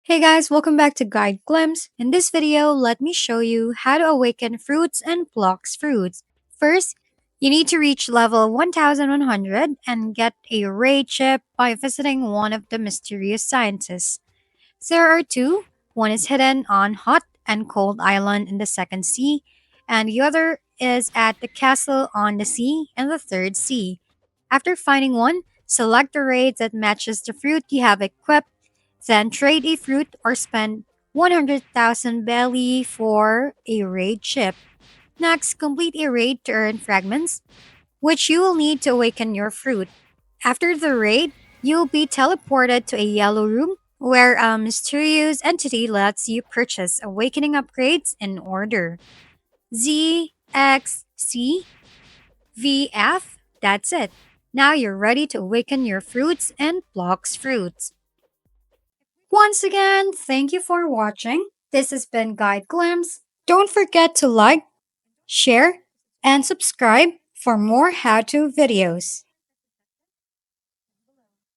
Hey guys, welcome back to Guide Glimpse. In this video, let me show you how to awaken fruits and Blox Fruits. First, you need to reach level 1100 and get a raid chip by visiting one of the mysterious scientists. There are two. One is hidden on Hot and Cold Island in the second sea, and the other is at the castle on the sea in the third sea. After finding one, select the raid that matches the fruit you have equipped, then trade a fruit or spend 100,000 belly for a raid chip. Next, complete a raid to earn fragments, which you will need to awaken your fruit. After the raid, you'll be teleported to a yellow room where a mysterious entity lets you purchase awakening upgrades in order. Z, X, C, V, F. That's it. Now you're ready to awaken your fruits and Blox Fruits. Once again, thank you for watching. This has been Guide Glimpse. Don't forget to like, share, and subscribe for more how-to videos.